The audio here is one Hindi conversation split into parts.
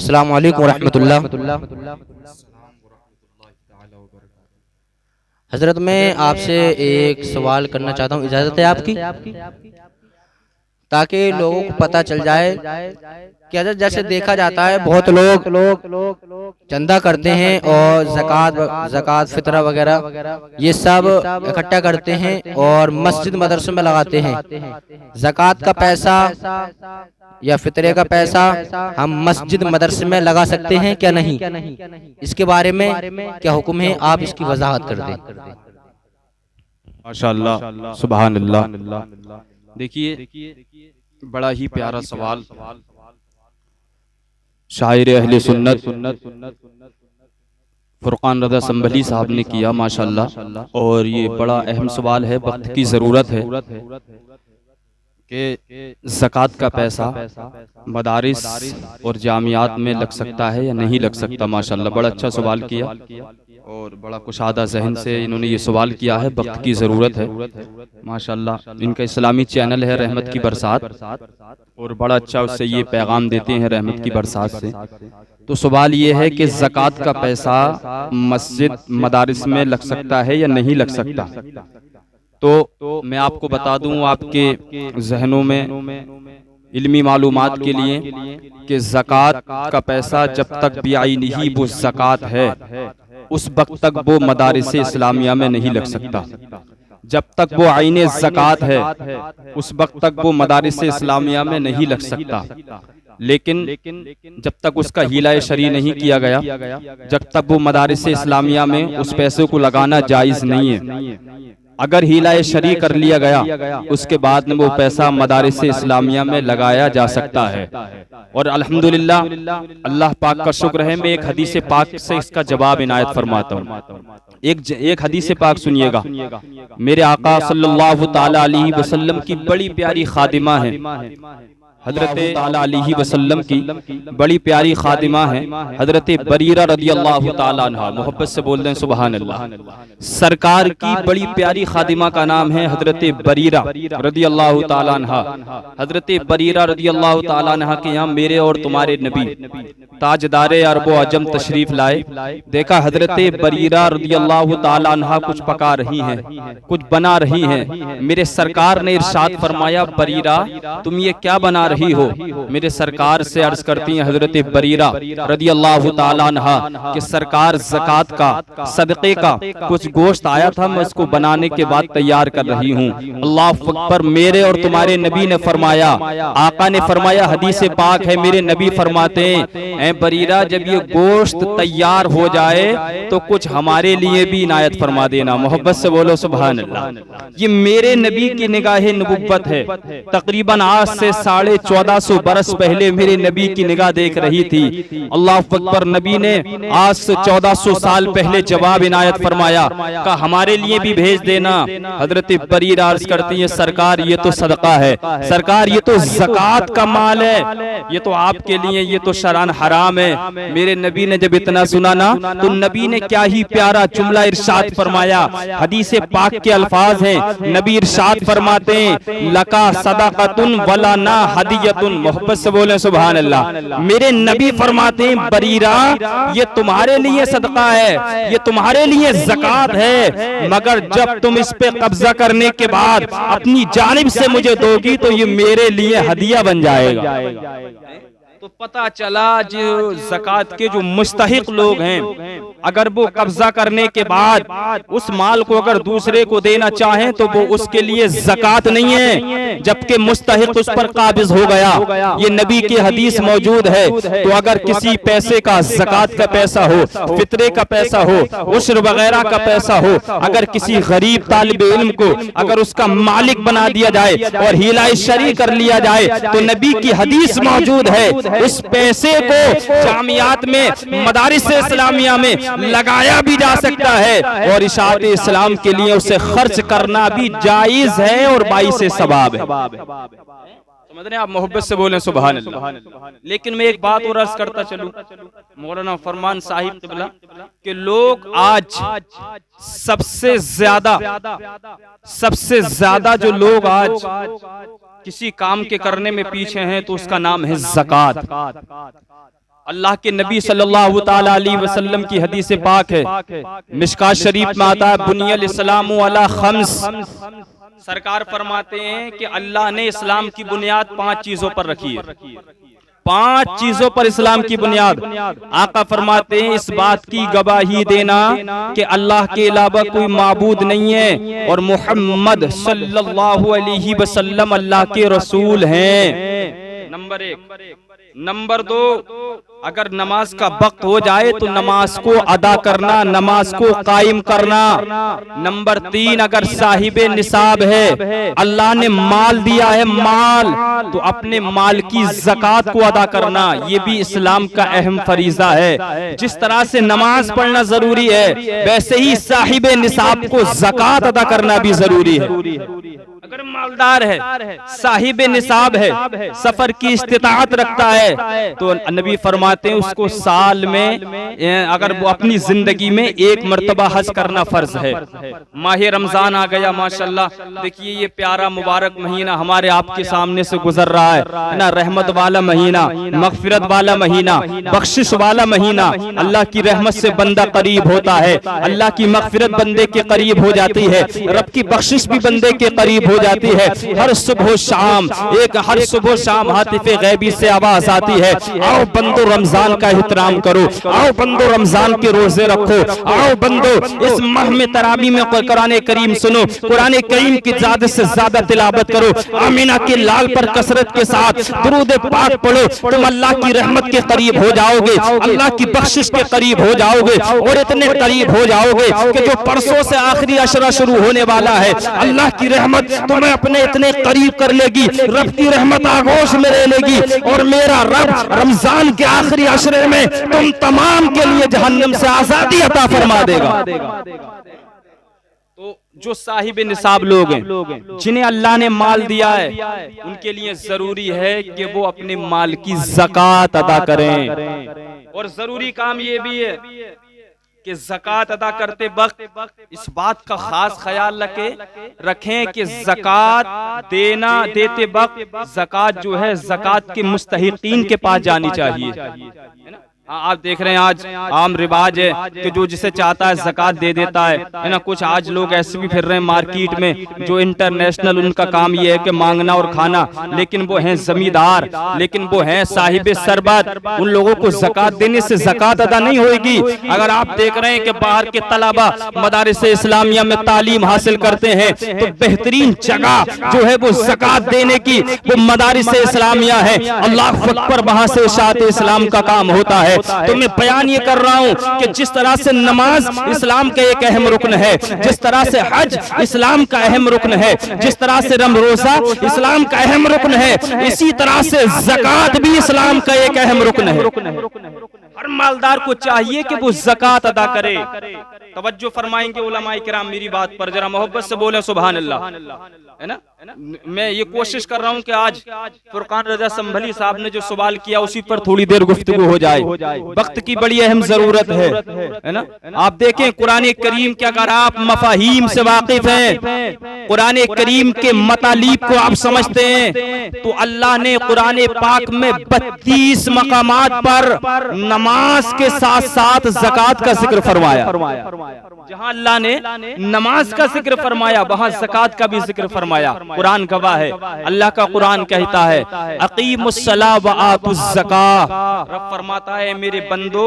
अस्सलामु अलैकुम रहमतुल्लाह। हजरत मैं आपसे एक सवाल करना चाहता हूँ, इजाज़त है आपकी? ताकि लोगों को पता चल जाए कि हजरत जैसे देखा जाता है बहुत लोग चंदा करते हैं और ज़कात फितरा वगैरह ये सब इकट्ठा करते हैं और मस्जिद मदरसों में लगाते हैं। ज़कात का पैसा या फितरे का पैसा हम मस्जिद मदरसे में लगा सकते हैं क्या नहीं? इसके बारे में क्या हुक्म है, आप इसकी वजाहत कर दें। माशाअल्लाह, सुभान अल्लाह। देखिए, बड़ा ही प्यारा सवाल शायर अहले सुन्नत फुरकान रज़ा संभली साहब ने किया माशाअल्लाह। और ये बड़ा अहम सवाल है, वक्त की ज़रूरत है कि ज़कात का पैसा मदारिस और जामियात में लग सकता है या नहीं लग सकता। माशाअल्लाह, बड़ा अच्छा सवाल किया और बड़ा कुशादा ज़हन से इन्होंने ये सवाल किया है। वक्त की ज़रूरत है माशाअल्लाह। इनका इस्लामी चैनल है रहमत की बरसात और बड़ा अच्छा उससे ये पैगाम देते हैं रहमत की बरसात से। तो सवाल ये है कि ज़कात का पैसा मस्जिद मदारिस में लग सकता है या नहीं लग सकता। तो मैं आपको बता दूं आपके जहनों में इल्मी मालूमात के लिए कि ज़कात का पैसा जब तक बिआइनिही वो ज़कात है उस वक्त तक वो मदारिस इस्लामिया में नहीं लग सकता। जब तक वो आईने ज़कात है उस वक्त तक वो मदारिस इस्लामिया में नहीं लग सकता। लेकिन जब तक उसका हीला शरी नहीं किया गया, जब तक वो मदारिस इस्लामिया में उस पैसे को लगाना जायज़ नहीं है। अगर हीला शरी कर लिया गया उसके बाद में वो पैसा मदारिस इस्लामिया में लगाया जा सकता है। और अल्हम्दुलिल्लाह, अल्लाह पाक का शुक्र है, मैं एक हदीस पाक से इसका जवाब इनायत फरमाता हूँ। एक हदीस पाक सुनिएगा। मेरे आका सल्लल्लाहु ताला अलैहि वसल्लम की बड़ी प्यारी खादिमा है, हजरत ताला अलैहि वसल्लम की बड़ी प्यारी खादिमा है हजरत बरीरा रदियल्लाहु ताला अन्हा। मोहब्बत से बोल दें सुभान अल्लाह। सरकार की बड़ी प्यारी खादिमा का नाम है हजरत बरीरा रदियल्लाहु ताला अन्हा। हजरत बरीरा रदियल्लाहु ताला अन्हा के यहाँ मेरे और तुम्हारे नबी ताजदारे अरब व अजम तशरीफ लाए। देखा हजरत बरीरा रदियल्लाहु ताला अन्हा कुछ पका रही हैं, कुछ बना रही हैं। मेरे सरकार ने इरशाद फरमाया, बरीरा तुम ये क्या बना रही हो? मेरे सरकार से अर्ज करती हैं हजरत बरीरा रदियल्लाहु ताला अन्हा कि सरकार ज़कात का सदक़े का कुछ गोश्त आया था, मैं इसको बनाने के बाद तैयार कर रही हूँ। अल्लाह अकबर। मेरे और तुम्हारे नबी ने फरमाया, आका ने फरमाया, हदीस पाक है, मेरे नबी फरमाते हैं, बरीरा जब ये गोश्त तैयार हो जाए तो कुछ हमारे लिए भी इनायत फरमा देना। मोहब्बत से बोलो सुभान अल्लाह। ये मेरे नबी की निगाह नबुव्वत है। तकरीबन आज से 1450 बरस पहले मेरे नबी की निगाह देख रही थी। अल्लाह अकबर। नबी ने आज से 1400 साल पहले जवाब इनायत फरमाया, का हमारे लिए भी भेज देना। हजरत बरीरा अर्ज करती है, सरकार ये तो सदका है, सरकार ये तो ज़कात का माल है, ये तो आपके लिए, ये तो शरान हराम है। मेरे नबी ने जब इतना सुना ना तो नबी ने क्या ही प्यारा जुमला इरशाद फरमाया। हदीस पाक के अल्फाज हैं, नबी इरशाद फरमाते हैं, लका सदाकतुन वला ना हदियतुन। मोहब्बत से बोले सुभान अल्लाह। मेरे नबी फरमाते हैं, बरीरा ये तुम्हारे लिए सदका है, ये तुम्हारे लिए ज़कात है, मगर जब तुम इस पे कब्जा करने के बाद अपनी जानिब से मुझे दोगी तो ये मेरे लिए हदिया बन जाएगा। तो पता चला जो ज़कात के जो मुस्तहिक लोग हैं, अगर वो कब्जा करने के बाद उस माल को अगर दूसरे को देना चाहें तो वो उसके लिए ज़कात नहीं है, जबकि मुस्तहिक उस पर काबिज हो गया। ये नबी की हदीस मौजूद है। तो अगर किसी पैसे का, ज़कात का पैसा हो, फितरे का पैसा हो, उश्र वगैरह का पैसा हो, अगर किसी गरीब तालिब इल्म को अगर उसका मालिक बना दिया जाए और हीला शरी कर लिया जाए तो नबी की हदीस मौजूद है, इस पैसे को जामियात में, मदारिस इस्लामिया में लगाया भी जा सकता है और इशाअत इस्लाम के लिए उसे खर्च करना भी जायज है और बाइसे सवाब है। समझ रहे हैं आप? मोहब्बत से बोलें सुभान अल्लाह। लेकिन मैं एक बात और अर्ज करता चलूं, मौलाना फरमान साहिब तिबला के लोग आज सबसे ज्यादा जो लोग आज किसी काम के करने में पीछे हैं तो उसका नाम है ज़कात। अल्लाह के नबी सल्लल्लाहु ताला अलैहि वसल्लम की हदीस पाक है, मिशकात शरीफ में आता है, बुनियल इस्लामु अला खम्स। सरकार फरमाते हैं कि अल्लाह ने इस्लाम की बुनियाद 5 चीजों पर रखी है। 5 चीजों पर इस्लाम की बुनियाद। आका फरमाते हैं इस बात की गवाही देना कि अल्लाह के अलावा कोई माबूद नहीं है और मुहम्मद सल्लल्लाहु अलैहि वसल्लम अल्लाह के रसूल हैं। नंबर 1। नंबर 2, अगर नमाज का वक्त हो जाए तो नमाज को अदा करना, नमाज को कायम करना। नंबर 3, अगर साहिबे निसाब है, अल्लाह ने माल दिया है माल, तो अपने माल की ज़कात को अदा करना, ये भी इस्लाम का अहम फरीजा है। जिस तरह से नमाज पढ़ना जरूरी है, वैसे ही साहिबे निसाब को ज़कात अदा करना भी जरूरी है। अगर मालदार है, साहिबे निसाब है, सफर की इस्तिताअत रखता है, तो नबी फरमाते हैं उसको साल में अगर वो अपनी जिंदगी में 1 मर्तबा हज करना फर्ज है। माह रमजान आ गया माशाल्लाह। देखिए ये प्यारा मुबारक महीना हमारे आपके सामने से गुजर रहा है ना, रहमत वाला महीना, मगफिरत वाला महीना, बख्शिश वाला महीना। अल्लाह की रहमत से बंदा करीब होता है, अल्लाह की मगफिरत बंदे के करीब हो जाती है, रब की बख्शिश भी बंदे के करीब हो जाती है। हर सुबह शाम हातिफे गैबी से आवाज आती है, आओ बंदो रमजान का एहतराम करो, आओ बंदो रमजान के रोजे रखो, आओ बंदो इस माह में तरावी में कुरान करीम सुनो, कुरान करीम की ज्यादा से ज्यादा तिलावत करो, आमीना के लाल पर कसरत के साथ दुरूद पाक पढ़ो, तुम अल्लाह की रहमत के करीब हो जाओगे, अल्लाह की बख्शिश के करीब हो जाओगे, और इतने करीब हो जाओगे कि जो परसों से आखिरी अशरा शुरू होने वाला है, अल्लाह की रहमत तुम्हें अपने इतने करीब कर लेगी, रब की रहमत आगोश में ले लेगी, और मेरा रब रमजान के आखिरी अशरे में तुम तमाम के लिए जहन्नम से आजादी अता फरमा देगा। तो जो साहिब निसाब लोग हैं, जिन्हें अल्लाह ने माल दिया है, उनके लिए जरूरी है कि वो अपने माल की ज़कात अदा करें। और जरूरी काम ये भी है कि ज़कात अदा करते वक्त इस बात का खास ख्याल रखें कि ज़कात देते वक्त ज़कात जो है ज़कात के मुस्तहिकीन के पास जानी चाहिए, है ना। आप देख रहे हैं आज आम रिवाज है कि जो जिसे चाहता है ज़कात दे देता है ना। कुछ आज लोग ऐसे भी फिर रहे हैं मार्केट में जो इंटरनेशनल, उनका काम ये है कि मांगना और खाना, लेकिन वो हैं जमींदार, लेकिन वो हैं साहिबे सरबत। उन लोगों को ज़कात देने से ज़कात अदा नहीं होगी। अगर आप देख रहे हैं कि बाहर के तलबा मदारिस इस्लामिया में तालीम हासिल करते हैं, तो बेहतरीन जगह जो है वो ज़कात देने की वो मदारिस इस्लामिया है। अल्लाह अकबर, वहां से इशाअत इस्लाम का काम होता है। तो मैं बयान ये कर रहा हूं कि जिस तरह से नमाज इस्लाम का एक अहम रुकन है, जिस तरह से हज इस्लाम का अहम रुकन है, जिस तरह से रोज़ा इस्लाम का अहम रुकन है, इसी तरह से ज़कात भी इस्लाम का एक अहम रुकन है। हर मालदार को चाहिए कि वो ज़कात अदा करे। तवज्जो फरमाएंगे उलमाए किराम मेरी बात पर, जरा मोहब्बत से बोले सुभान अल्लाह, है ना। मैं ये कोशिश कर रहा हूँ कि आज फुरकान रजा संभली साहब ने जो सवाल किया उसी पर थोड़ी देर गुफ्तगू हो जाए। वक्त की बड़ी अहम जरूरत है ना। आप देखें कुरान करीम के, अगर आप मफाहीम से वाकिफ हैं, कुरान करीम के मतालीब को आप समझते हैं, तो अल्लाह ने कुरान पाक में 32 मकामात पर नमाज के साथ साथ ज़कात का जिक्र फरमाया। जहां अल्लाह ने नमाज का जिक्र फरमाया, वहां ज़कात का भी जिक्र फरमाया। कुरान गवाह है, अल्लाह का कुरान कहता है अकीमुस्सलाह व आतुज़्ज़काह। रब फरमाता है मेरे बंदो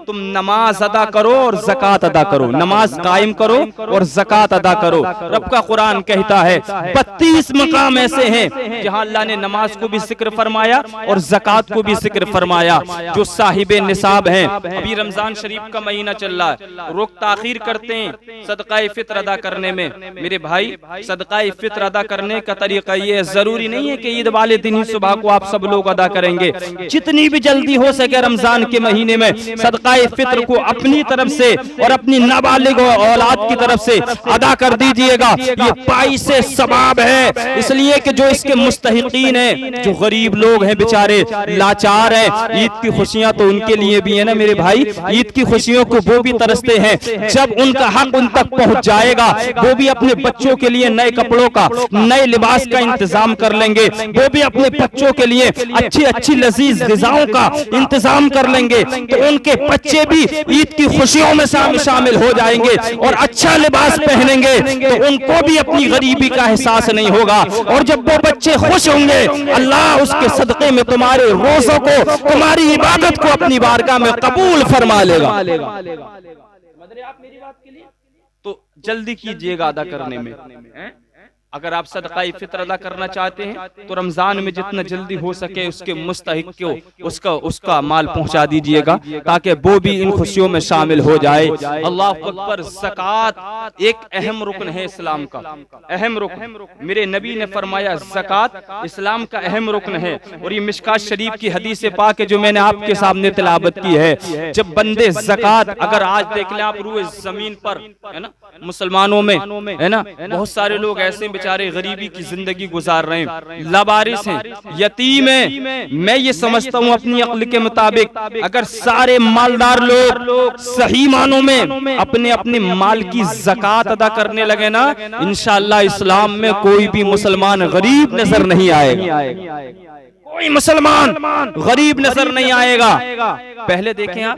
तुम नमाज अदा करो और ज़कात अदा करो, नमाज कायम करो और ज़कात अदा करो। रब का कुरान कहता है 32 मकाम ऐसे हैं जहां अल्लाह ने नमाज को भी जिक्र फरमाया और ज़कात को भी जिक्र फरमाया। जो साहिबे निसाब हैं, अभी रमजान शरीफ का महीना चल रहा है, रोक ताखीर करते हैं सदका फित्र अदा करने में। मेरे भाई, सदका फित्र अदा करने का तरीका ये है, जरूरी नहीं है कि ईद वाले दिन ही सुबह को आप सब लोग अदा करेंगे। जितनी भी जल्दी हो सके रमजान के महीने में सदका फित्र को अपनी तरफ से और अपनी नाबालिग औलाद की तरफ से अदा कर दीजिएगा। ये पाई से सवाब है, इसलिए कि जो इसके मुस्तहिकीन हैं, जो गरीब लोग हैं, बेचारे लाचार हैं, ईद की खुशियां तो उनके लिए भी है ना मेरे भाई। ईद की खुशियों को वो भी तरसते हैं, जब उनका हक उन तक पहुंच जाएगा वो भी अपने बच्चों के लिए नए कपड़ों का, नए नए लिबास का इंतजाम कर लेंगे, वो भी अपने बच्चों के लिए अच्छी अच्छी लजीज ग़िज़ाओं का इंतजाम कर लेंगे, तो उनके बच्चे भी ईद की खुशियों में शामिल हो जाएंगे और अच्छा लिबास पहनेंगे, तो उनको भी अपनी गरीबी का एहसास नहीं होगा। और जब वो बच्चे खुश होंगे, अल्लाह उसके सदक़े में तुम्हारे रोज़ों को, तुम्हारी इबादत को अपनी बारगाह में कबूल फरमा लेगा। समझ रहे आप मेरी बात के लिए? तो जल्दी कीजिएगा अदा करने में। अगर आप सदक़ाए फ़ित्र अदा करना चाहते हैं तो रमजान में जितना जल्दी हो सके उसके मुस्तहिक को उसका माल पहुंचा दीजिएगा, ताकि वो भी इन खुशियों में शामिल हो जाए। अल्लाह अकबर। ज़कात एक अहम रुकन है इस्लाम का, अहम रुकन। मेरे नबी ने फरमाया ज़कात इस्लाम का अहम रुकन है। और ये मिशकात शरीफ की हदीस पाक है जो मैंने आपके सामने तिलावत की है। जब बंदे ज़कात, अगर आज देख लें आप रूए ज़मीन पर, है ना, मुसलमानों में, है ना, बहुत सारे लोग ऐसे बेचारे गरीबी की जिंदगी गुजार रहे हैं, लावारिस हैं, यतीम हैं। मैं ये समझता हूँ अपनी अक्ल के मुताबिक, अगर सारे मालदार लोग सही मानों में अपने अपने माल की ज़कात अदा करने लगे ना, इंशाअल्लाह इस्लाम में कोई भी मुसलमान गरीब नजर नहीं आएगा, कोई मुसलमान गरीब नजर नहीं आएगा। पहले देखें आप,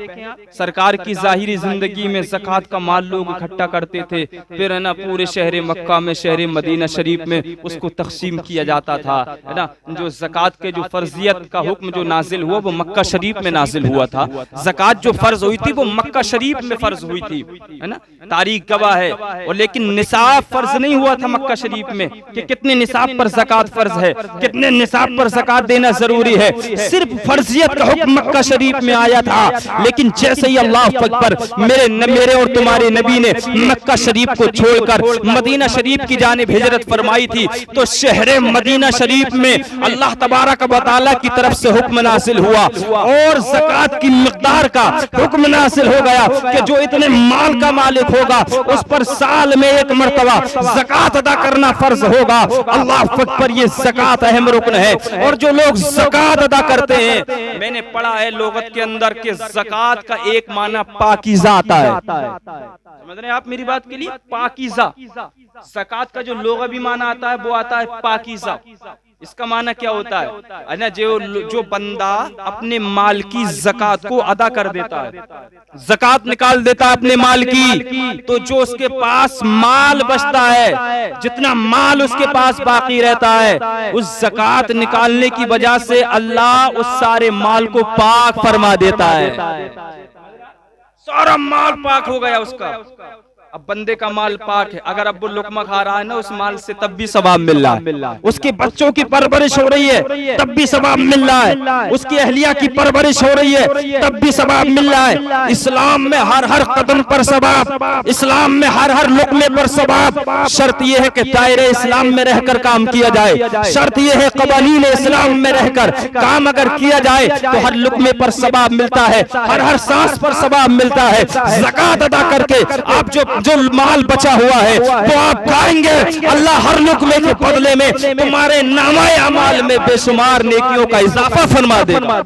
सरकार की जाहिरी जिंदगी में ज़कात का माल लोग इकट्ठा करते थे, फिर है ना पूरे शहर मक्का में, शहर मदीना शरीफ में उसको तकसीम किया जाता था, है ना। जो ज़कात के जो फर्जियत का हुक्म जो नाजिल हुआ वो मक्का शरीफ में नाजिल हुआ था। ज़कात जो फर्ज हुई थी वो मक्का शरीफ में फर्ज हुई थी, है ना, तारीख गवाह है। और लेकिन निसाब फर्ज नहीं हुआ था मक्का शरीफ में कि कितने निसाब पर ज़कात फर्ज है, कितने निसाब पर ज़कात देना जरूरी है। सिर्फ फर्जियत का हुक्म मक्का शरीफ में आया था। लेकिन जैसे ही अल्लाह अकबर, मेरे और तुम्हारे नबी ने मक्का शरीफ को छोड़कर मदीना शरीफ की जानिब हिजरत फरमाई थी, तो शहर मदीना शरीफ में अल्लाह तबारक व तआला की तरफ से हुक्म नासिल हुआ और ज़कात की मिक़दार का हुक्म नासिल हो गया कि जो इतने माल का मालिक होगा उस पर साल में एक मर्तबा ज़कात अदा करना फर्ज होगा। अल्लाह अकबर, ये ज़कात अहम रुकन है। और जो लोग ज़कात अदा करते हैं, मैंने पढ़ा है लोगत के अंदर के ज़कात का एक माना पाकीज़ा आता है। समझ रहे हैं आप मेरी बात के लिए? पाकीज़ा, ज़कात का जो लोगवी माना आता है वो आता है पाकीज़ा। इसका माना क्या होता है ना, जो बंदा अपने माल की ज़कात को अदा कर देता है, ज़कात निकाल देता है अपने माल की, तो जो उसके पास माल बचता है, जितना माल उसके पास बाकी रहता है, उस ज़कात निकालने की वजह से अल्लाह उस सारे माल को पाक फरमा देता है। सारा माल पाक हो गया उसका। अब बंदे का माल पाक है, अगर अब वो लुकमा खा रहा है ना उस माल से तब भी सवाब मिल रहा है। उसके बच्चों की परवरिश हो रही है तब भी सवाब मिल रहा है। उसकी अहलिया की परवरिश हो रही है तब भी सवाब मिल रहा है। इस्लाम में हर हर कदम पर सवाब, इस्लाम में हर हर लुकमे पर सवाब। शर्त यह है कि दायरे इस्लाम में रहकर काम किया जाए। शर्त यह है कवानीन इस्लाम में रहकर काम अगर किया जाए तो हर लुकमे पर सवाब मिलता है, हर हर सांस पर सवाब मिलता है। ज़कात अदा करके आप जो माल बचा हुआ है वो आप खाएंगे, अल्लाह हर लुकमे के बदले में तुम्हारे नामाए अमाल में बेशुमार नेकियों का इजाफा फरमा देगा।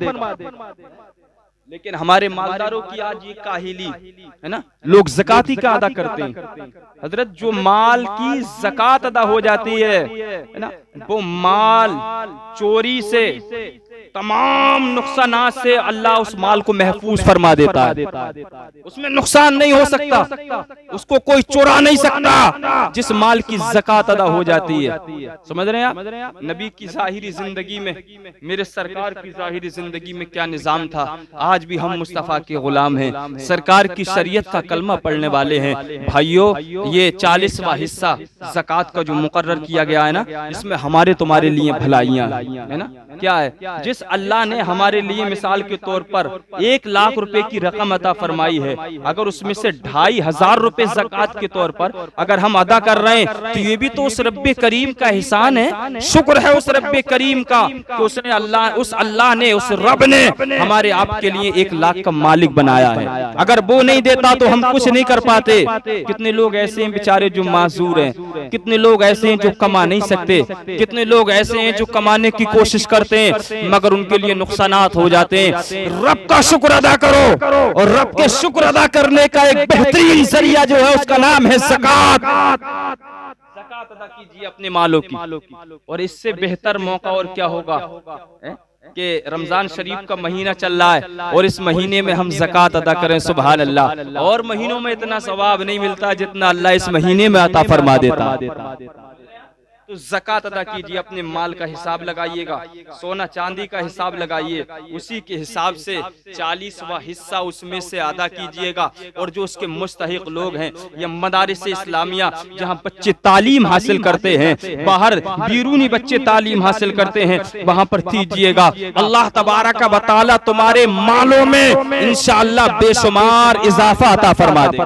लेकिन हमारे मालदारों की आज ये काहिली है ना, लोग ज़कात ही का अदा करते हैं। हजरत, जो माल की ज़कात अदा हो जाती है ना, वो माल चोरी से, तमाम नुकसानात से अल्लाह उस माल को महफूज फरमा देता है। उसमें नुकसान नहीं हो सकता, उसको कोई चुरा नहीं सकता जिस माल की ज़कात अदा हो जाती है। समझ रहे हैं आप? नबी की ज़ाहिरी जिंदगी में, मेरे सरकार की ज़ाहिरी जिंदगी में क्या निज़ाम था। आज भी हम मुस्तफ़ा के गुलाम हैं, सरकार की शरीयत का कलमा पढ़ने वाले हैं। भाइयों, ये 40वां हिस्सा ज़कात का जो मुकर्रर किया गया है ना, इसमें हमारे तुम्हारे लिए भलाइयाँ है ना। क्या है? जिस अल्लाह ने हमारे लिए मिसाल के तौर पर 1 लाख रुपए की रकम अता फरमाई है, अगर उसमें से 2500 रुपए ज़कात के तौर पर अगर हम अदा कर रहे हैं तो ये भी तो उस रब्बे करीम का एहसान है। शुक्र है उस रब्बे करीम का कि उसने उस अल्लाह ने, उस रब ने हमारे आपके लिए 1 लाख का मालिक बनाया है। अगर वो नहीं देता तो हम कुछ नहीं कर पाते। कितने लोग ऐसे हैं बेचारे जो माजूर हैं, कितने लोग ऐसे हैं जो कमा नहीं सकते, कितने लोग ऐसे हैं जो कमाने की कोशिश करते हैं मगर उनके लिए नुकसानात हो जाते हैं। रब का शुक्र अदा करो, और रब के शुक्र अदा करने का एक बेहतरीन जरिया जो है उसका नाम है ज़कात। ज़कात अदा कीजिए अपने मालों की। और इससे बेहतर मौका और क्या होगा कि रमजान शरीफ का महीना चल रहा है और इस महीने में हम ज़कात अदा करें। सुभान अल्लाह। और महीनों में इतना सवाब नहीं मिलता जितना अल्लाह इस महीने में अता फरमा देता है। तो ज़कात अदा कीजिए, अपने माल का हिसाब लगाइएगा, सोना चांदी का हिसाब लगाइए, उसी के हिसाब से 40वां हिस्सा उसमें से अदा कीजिएगा। और जो उसके मुस्तहिक लोग हैं या मदारिस इस्लामिया जहां बच्चे तालीम हासिल करते हैं, बाहर बीरूनी बच्चे तालीम हासिल करते हैं, वहां पर दीजिएगा। अल्लाह तबारक व तआला तुम्हारे मालों में इंशाअल्लाह बेशुमार इजाफा अता फरमा दे,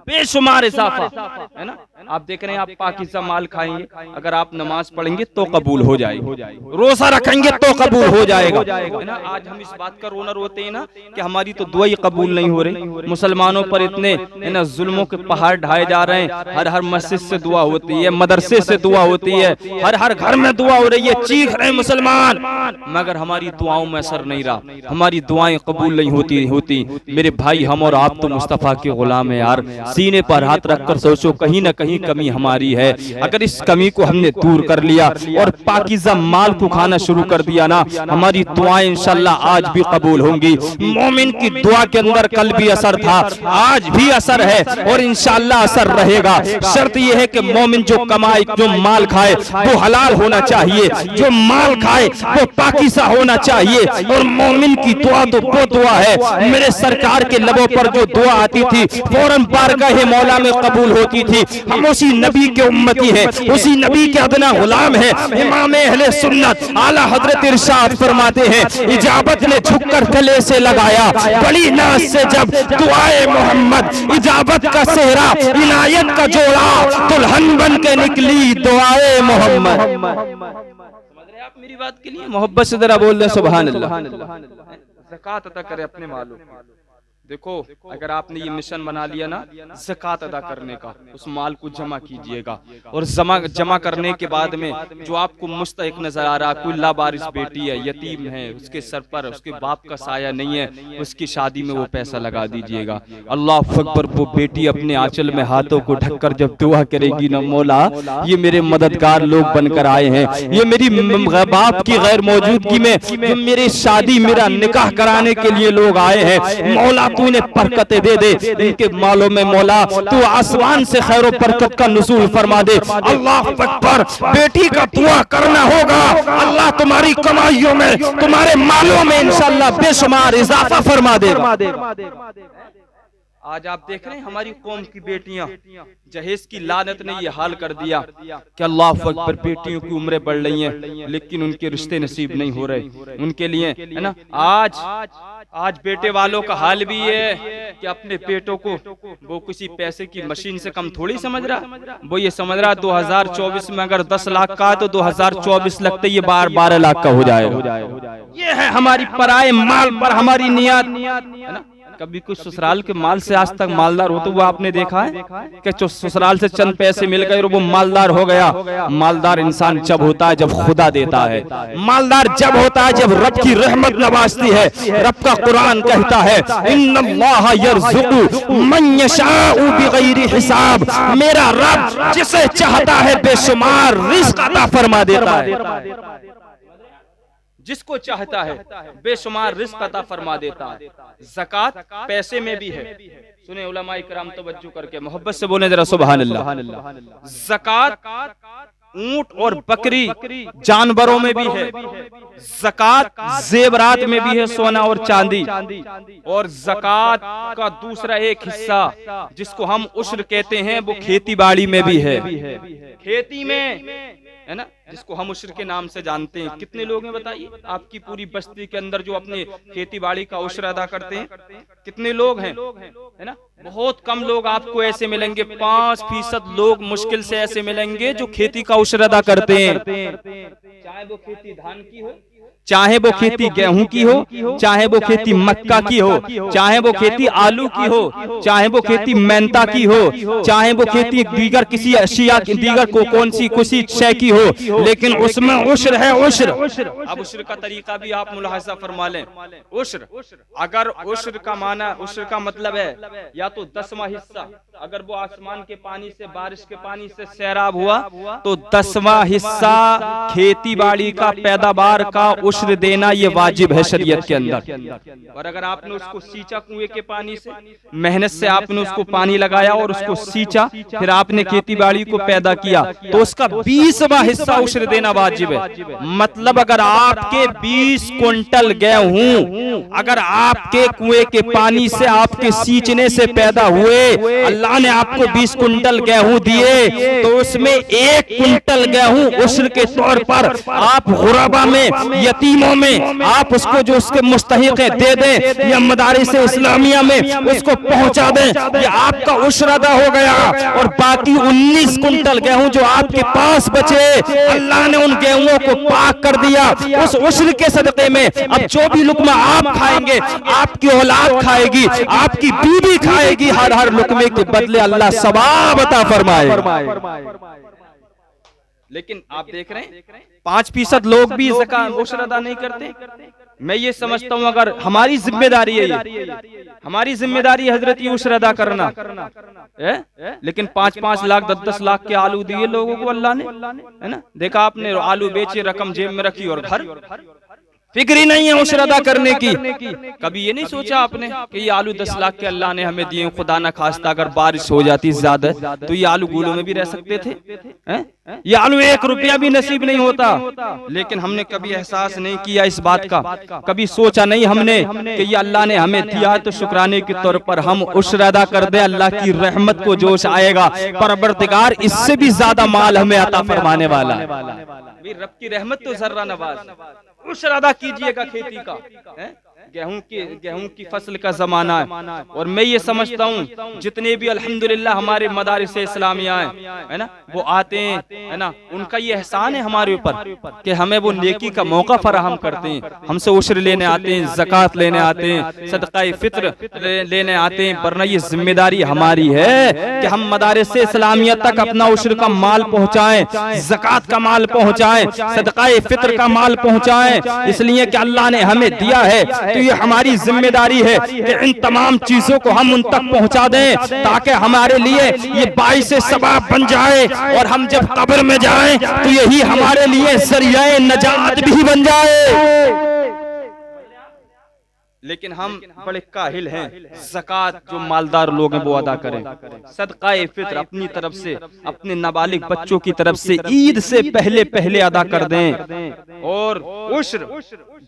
बेशुमार इजाफा, है ना। आप देख रहे हैं, आप पाकीज़ा माल खाएंगे, अगर आप नमाज पढ़ेंगे तो कबूल हो जाएगी, रोजा रखेंगे तो कबूल हो जाएगा, है ना। आज हम इस बात का रोना रोते हैं ना कि हमारी तो दुआ ही कबूल नहीं हो रही। मुसलमानों पर इतने, है ना, जुल्मों के पहाड़ ढाए जा रहे हैं। हर हर मस्जिद से दुआ होती है, मदरसे से दुआ होती है, हर हर घर में दुआ हो रही है, चीख रहे मुसलमान, मगर हमारी दुआओं में असर नहीं रहा, हमारी दुआएं कबूल नहीं होती। मेरे भाई, हम और आप तो मुस्तफा के गुलाम है यार। सीने पर हाथ रखकर सोचो, कहीं ना कहीं कमी हमारी है। अगर इस कमी को हमने दूर कर लिया और पाकीज़ा माल को खाना शुरू कर दिया ना, हमारी दुआएं इंशाअल्लाह आज भी कबूल होंगी। मोमिन की दुआ के अंदर कल भी असर था, आज भी असर है और इंशाअल्लाह असर रहेगा। शर्त यह है कि मोमिन जो कमाए, जो माल खाए वो हलाल होना चाहिए, जो माल खाए वो पाकीज़ा होना चाहिए। और मोमिन की दुआ तो वो दुआ है, मेरे सरकार के लबों पर जो दुआ आती थी फौरन बारगाह मौला में कबूल होती थी। हम उसी नबी के उम्मती हैं, उसी नबी के अदना गुलाम है। इमाम अहले सुन्नत आला हजरत इरशाद फरमाते हैं, इजाबत ने झुककर गले से लगाया, बड़ी नाज से जब दुआए मोहम्मद, इजाबत का सेहरा इनायत का जोड़ा, दुल्हन बन के निकली दुआए मोहम्मद। समझ रहे आप मेरी बात के लिए? मोहब्बत से जरा बोल दे सुभान अल्लाह। ज़कात अदा करें अपने मालों। देखो, अगर आपने ये मिशन बना लिया ना ज़कात अदा करने का, उस माल को जमा कीजिएगा। और जमा करने के बाद में जो आपको मुस्तहिक नजर आ रहा, कोई लावारिस बेटी है, यतीम है, उसके सर पर उसके बाप का साया नहीं है, उसकी शादी में वो पैसा लगा दीजिएगा। अल्लाह अकबर। वो बेटी अपने आंचल में हाथों को ढककर जब दुआ करेगी ना, मौला ये मेरे मददगार लोग बनकर आए हैं, ये मेरी बाप की गैर मौजूदगी में जो मेरी शादी, मेरा निकाह कराने के लिए लोग आए हैं, मौला तू इन्हें बरकतें दे दे, इनके मालों में मौला तू आसमान से खैर और बरकत का नुज़ूल फरमा दे। अल्लाह अकबर। बेटी का दुआ करना होगा, अल्लाह तुम्हारी कमाइयों में, तुम्हारे मालों में इंशाअल्लाह बेशुमार इजाफा फरमा देगा। आज आप देख रहे हैं हमारी कौम की बेटियां, जहेज की लानत ने ये हाल कर दिया कि अल्लाह अकबर, बेटियों की उम्रें बढ़ रही हैं लेकिन उनके रिश्ते नसीब नहीं हो रहे उनके लिए, है ना। आज बेटे वालों का हाल भी ये है कि अपने बेटों को वो किसी पैसे की मशीन से कम थोड़ी समझ रहा, वो ये समझ रहा 2024 में अगर 10 लाख का है तो 2024 लगते ये 12 लाख का हो जाएगा। ये है हमारी पराए माल पर हमारी नियत, है ना। कभी कुछ ससुराल के माल से आज तक मालदार हो तो वो आपने देखा है कि जो ससुराल से चंद पैसे मिल गए और वो मालदार हो गया। मालदार इंसान जब होता है जब खुदा देता है, मालदार जब होता है जब रब की रहमत नवाजती है। रब का कुरान कहता है, इन्नल्लाह यर्ज़ुक़ु मन यशाउ बिगैरि हिसाब, मेरा रब जिसे चाहता है बेशुमार रिज़्क़ अता फरमा देता है, जिसको चाहता है बेशुमार रिज़्क़ अता फरमा देता है। ज़कात पैसे में भी है। सुने उलमाए किराम, तवज्जो करके मोहब्बत से बोले जरा सुभान अल्लाह। ज़कात ऊंट और बकरी जानवरों में भी है, ज़कात जेवरात में भी है, सोना और चांदी। और ज़कात का दूसरा एक हिस्सा जिसको हम उश्र कहते हैं वो खेती बाड़ी में भी है। खेती में, है ना, जिसको हम उश्र के नाम से जानते हैं। कितने लोग हैं बताइए आपकी पूरी बस्ती के अंदर जो अपने खेती बाड़ी का उश्र अदा करते हैं? कितने लोग हैं, है ना। बहुत कम लोग आपको ऐसे मिलेंगे, 5% लोग मुश्किल से ऐसे मिलेंगे जो खेती का उश्र अदा करते हैं। चाहे वो खेती धान की हो, चाहे वो खेती गेहूं की हो, चाहे वो खेती मक्का की हो, चाहे वो खेती आलू की हो, चाहे वो खेती मेंथा की हो, चाहे वो खेती दीगर किसी अशिया की, दीगर को कौन सी किसी शय की हो, लेकिन उसमें उश्र है, उश्र। अब उश्र का तरीका भी आप मुलाहिजा फरमा लें। उश्र, अगर उश्र का माना, उश्र का मतलब है या तो 10वां हिस्सा, अगर वो आसमान के पानी से, बारिश के पानी से सैराब हुआ तो 10वां हिस्सा खेती बाड़ी का, पैदावार का उश्र देना ये वाजिब है शरीयत के अंदर। और अगर आपने उसको सींचा कुएं के पानी से, मेहनत से आपने उसको पानी लगाया और उसको सींचा, फिर आपने खेती बाड़ी को पैदा किया, तो उसका 20वां हिस्सा उश्र देना वाजिब है। मतलब अगर आपके 20 कुंटल गेहूं अगर आपके कुएं के पानी से, आपके सींचने से पैदा हुए, अल्लाह ने आपको 20 कुंटल गेहूं दिए, तो उसमें 1 कुंटल गेहूं उश्र के तौर पर आप गुरबा में, यतीमों में आप उसको जो उसके मुस्तहिक है दे दें, या मदारिस इस्लामिया में उसको पहुंचा दें, ये आपका उश्र अदा हो गया। और बाकी 19 कुंटल गेहूं जो आपके पास बचे, अल्लाह ने उन गेहूं को पाक कर दिया उस उश्र के सदक़े में। अब जो भी लुकमा आप खाएंगे, आपकी औलाद खाएगी, आपकी बीवी खाएगी, हर लुकमे के बदले अल्लाह सवाब अता फरमाए। लेकिन आप देख रहे हैं 5% लोग भी ज़कात उश्र अदा नहीं करते। मैं ये समझता हूं अगर हमारी जिम्मेदारी है, ये हमारी जिम्मेदारी है हजरत, ये उश्र अदा करना है। लेकिन 5-5 लाख 10-10 लाख के आलू दिए लोगों को अल्लाह ने, है ना। देखा आपने, आलू बेचे, रकम जेब में रखी और घर, फिक्र ही नहीं है उश्र अदा करने की। कभी ये नहीं सोचा आपने कि ये आलू 10 लाख के अल्लाह ने हमें दिए, खुदा न खास्ता अगर बारिश हो जाती ज्यादा तो ये आलू गूलों में भी रह सकते थे, ये आलू 1 रुपया भी नसीब नहीं होता। लेकिन हमने कभी एहसास नहीं किया इस बात का, कभी सोचा नहीं हमने कि ये अल्लाह ने हमें दिया है तो शुक्राने के तौर पर हम उश्र अदा कर दे, अल्लाह की रहमत को जोश आएगा, परवरदिगार इससे भी ज्यादा माल हमें अता फरमाने वाला है। रब की रहमत तो जर्रा नवाज। उश्र अदा कीजिएगा खेती का, गेहूं की फसल का जमाना है। और मैं ये समझता हूँ जितने भी अल्हम्दुलिल्लाह हमारे मदारिस इस्लामिया है ना, वो आते हैं, है ना, उनका ये एहसान है हमारे ऊपर कि हमें वो नेकी का मौका फराहम करते हैं। हमसे उश्र लेने आते हैं, ज़कात लेने आते हैं, सदक़ाए फित्र लेने आते हैं, वरना ये जिम्मेदारी हमारी है कि हम मदारिस इस्लामिया तक अपना उश्र का माल पहुँचाएं, ज़कात का माल पहुँचाएं, सदक़ाए फित्र का माल पहुँचाएं, इसलिए कि अल्लाह ने हमें दिया है। तो ये हमारी जिम्मेदारी है कि इन तमाम चीजों को हम उन तक पहुंचा दें, ताकि हमारे लिए ये बाइस सवाब बन जाए, और हम जब कब्र में जाएं तो यही हमारे लिए ज़रिया नजात भी बन जाए। लेकिन हम बड़े काहिल हैं, ज़कात जो मालदार लोग हैं वो अदा करें, सदक़ाए फित्र अपनी तरफ से, अपने नाबालिग बच्चों की तरफ से ईद से पहले पहले अदा कर दें। और उश्र,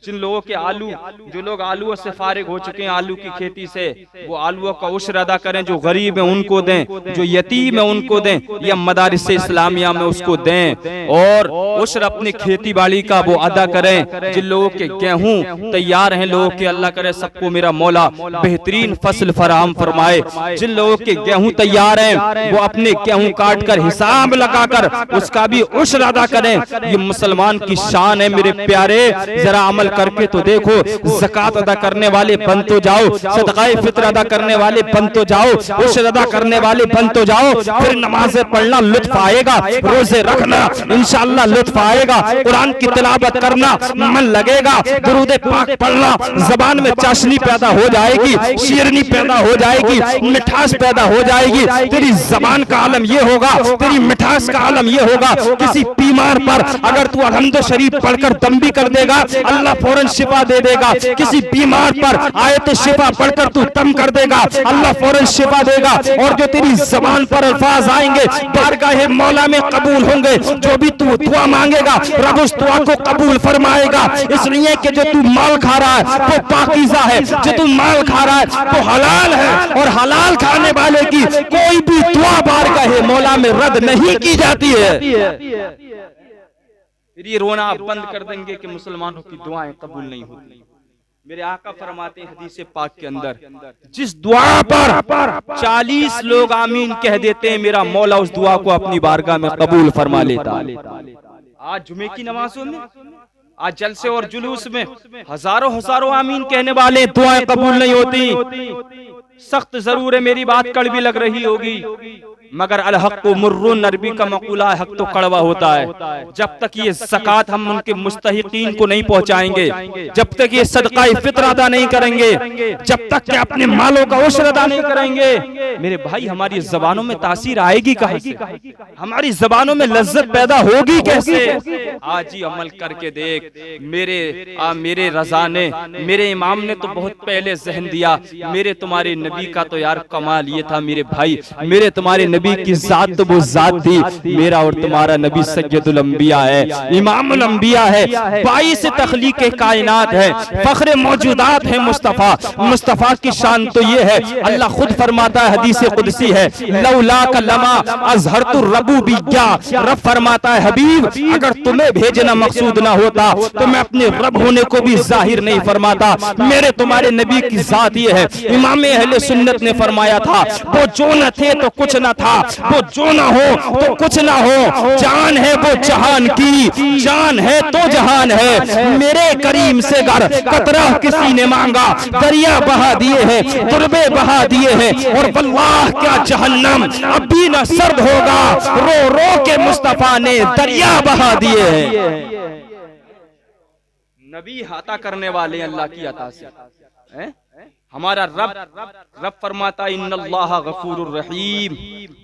जिन लोगों के आलू, जो लोग आलूओं से फारिग हो चुके हैं, आलू की खेती से, वो आलूओं का उश्र अदा करें, जो गरीब है उनको दें, जो यतीम है उनको दें, या मदारिस इस्लामिया में उसको दें। और उश्र अपनी खेती बाड़ी का वो अदा करें। जिन लोगों के गेहूं तैयार हैं, लोगों के अल्लाह सबको मेरा मौला बेहतरीन फसल फराहम फरमाए। जिन लोगों के गेहूं तैयार हैं वो अपने गेहूं काट कर हिसाब लगाकर उसका भी उश्र अदा करें। ये मुसलमान की शान है मेरे प्यारे, जरा अमल करके तो देखो। ज़कात अदा करने वाले बन तो जाओ, सदक़ाए फित्र अदा करने वाले बन तो जाओ, उश्र अदा करने वाले बन तो जाओ, फिर नमाज़ें पढ़ना लुत्फ आएगा, रोजे रखना इंशाअल्लाह लुत्फ आएगा, कुरान की तिलावत करना मन लगेगा, दुरूद पाक पढ़ना, ज़बान में चाशनी पैदा हो जाएगी, शीरनी पैदा हो जाएगी, मिठास पैदा हो जाएगी। तेरी जबान का आलम ये होगा, तेरी मिठास का आलम ये होगा। किसी बीमार पर अगर तू अलहम्द शरीफ पढ़कर दम भी कर देगा, अल्लाह फौरन शिफा दे देगा। किसी बीमार पर आयत शिफा पढ़कर तू दम कर देगा, अल्लाह फौरन शिफा देगा। और जो तेरी जबान पर अल्फाज आएंगे बारगाह मौला में कबूल होंगे। जो भी तू दुआ मांगेगा रब उस दुआ को कबूल फरमाएगा। इसलिए कि जो तू माल खा रहा है वो पाकीज़ा है, जो तू माल खा रहा है वो हलाल है, और हलाल खाने वाले की कोई भी दुआ बारगाह मौला में रद्द नहीं की जाती है। फिर ये रोना आप बंद कर देंगे कि मुसलमानों की दुआएं कबूल नहीं होती। मेरे आका फरमाते हैं हदीस पाक के अंदर, जिस दुआ पर 40 लोग आमीन कह देते हैं मेरा मौला उस दुआ को अपनी बारगाह में कबूल फरमा लेता है। आज जुमे की नमाजों में आज जलसे और जुलूस में हजारों हजारों आमीन कहने वाले, दुआएं कबूल नहीं होती। सख्त जरूर है, मेरी बात कड़वी लग रही होगी, मगर अल हक़्क़ु मुर्रुन, अरबी का मक़ूला है, हक तो कड़वा होता है। जब तक ये ज़कात हम उनके मुस्तहिकीन को नहीं पहुंचाएंगे, जब तक ये सदका फित्र अदा नहीं करेंगे, जब तक के अपने मालों का उश्र अदा नहीं करेंगे, मेरे भाई हमारी जबानों में तासीर आएगी कहां से? हमारी जबानों में लज्जत पैदा होगी कैसे? आज ही अमल करके देख। मेरे रजा ने, मेरे इमाम ने तो बहुत पहले जहन दिया। मेरे तुम्हारे नबी का तो यार कमाल ये था मेरे भाई, मेरे तुम्हारे नबी की जात तो वो जात थी। मेरा और तुम्हारा नबी सैयदुल अंबिया है, इमामुल अंबिया है, 22 तख्लीक कायनात है, फख्र मौजूदात है मुस्तफा। मुस्तफा की शान तो ये है, अल्लाह खुद फरमाता है, हदीस कुदसी है, लौला का लमा अज़हरतु रबूबिय्या। रब फरमाता है, हबीब अगर तुम्हें भेजना मकसूद ना होता तो मैं अपने रब होने को भी जाहिर नहीं फरमाता। मेरे तुम्हारे नबी की जात ये है। इमाम अहले सुन्नत ने फरमाया था, वो जो न थे तो कुछ न था, वो जो ना हो तो कुछ ना हो, जान है वो जहान की, जान है तो जहान है। मेरे करीम से गर कतरा किसी ने मांगा, दरिया बहा दिए हैं, तुरबे बहा दिए हैं, और वल्लाह क्या जहन्नम अब भी न सर्द होगा, रो रो के मुस्तफा ने दरिया बहा दिए हैं। नबी अता करने वाले अल्लाह की अता से। हमारा रब फरमाता इन्नल्लाह गफूरुर रहीम,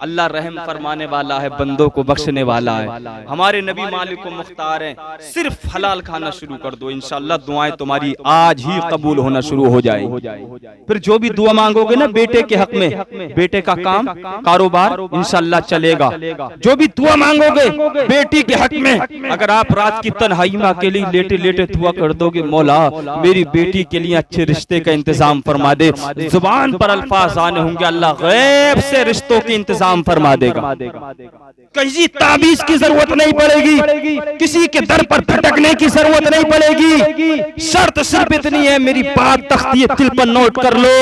अल्लाह रहम फरमाने वाला है, बंदों को बख्शने वाला है। हमारे नबी मालिक को मुख्तार है, सिर्फ हलाल खाना शुरू कर दो, इंशाअल्लाह दुआएं तुम्हारी आज ही कबूल होना शुरू हो जाएगी। फिर जो भी दुआ मांगोगे ना बेटे के हक में, बेटे का काम कारोबार इंशाअल्लाह चलेगा। जो भी दुआ मांगोगे बेटी के हक में, अगर आप रात की तन्हाई में अकेले लेटे लेटे दुआ कर दोगे, मौला मेरी बेटी के लिए अच्छे रिश्ते का इंतजाम फरमा दे, जुबान पर अल्फाज आने होंगे, अल्लाह गैब से रिश्तों के इंतजाम फरमा देगा। किसी ताबीज की जरूरत नहीं पड़ेगी, किसी के दर पर भटकने की जरूरत नहीं पड़ेगी। शर्त सिर्फ इतनी है, मेरी बात तख्ती दिल पर नोट कर लो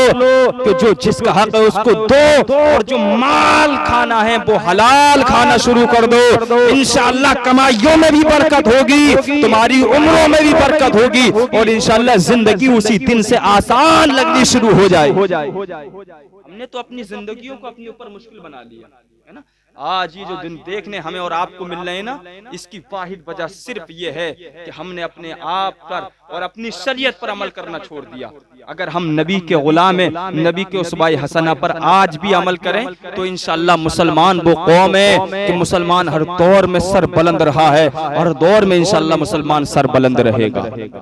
कि जो जिसका हक है उसको दो, और जो माल खाना है वो हलाल खाना शुरू कर दो। इंशाअल्लाह कमाइयों में भी बरकत होगी, तुम्हारी उम्रों में भी बरकत होगी, और इंशाअल्लाह जिंदगी उसी दिन से आसान लगनी शुरू हो जाए। हमने तो अपनी जिंदगियों को अपने ऊपर मुश्किल बना लिया है ना। आज ये जो दिन देखने हमें और आपको मिल रहे हैं ना, इसकी वाहिद वजह सिर्फ ये है कि हमने अपने आप पर और अपनी शरीयत पर अमल करना छोड़ दिया। अगर हम नबी के गुलाम हैं, नबी के उसवाए हसना पर आज भी अमल करें तो इंशाअल्लाह मुसलमान वो कौम है कि मुसलमान हर दौर में सर बुलंद रहा है, हर दौर में इंशाअल्लाह मुसलमान सर बुलंद रहेगा,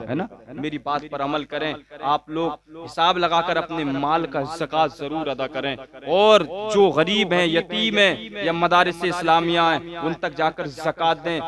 है ना। मेरी बात पर अमल करें। आप लोग हिसाब लगाकर अपने माल का ज़कात जरूर अदा करें, और जो गरीब हैं, यतीम हैं या मदारिस इस्लामिया हैं, उन तक जाकर ज़कात दें।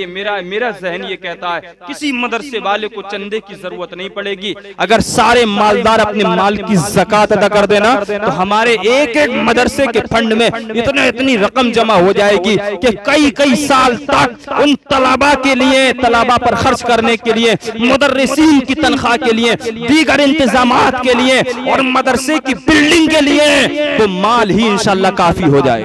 मेरा ज़हन ये कहता है किसी मदरसे वाले को चंदे की जरूरत नहीं पड़ेगी। अगर सारे मालदार अपने माल की ज़कात अदा कर देना तो हमारे एक एक मदरसे के फंड में इतनी रकम जमा हो जाएगी कि कई साल तक उन तलाबा के लिए, तलाबा पर खर्च करने के लिए, मुदर्रिसीन की तनख्वाह के लिए, दीगर इंतजामात के लिए और मदरसे की बिल्डिंग के लिए तो माल ही इंशाअल्लाह काफी हो जाए।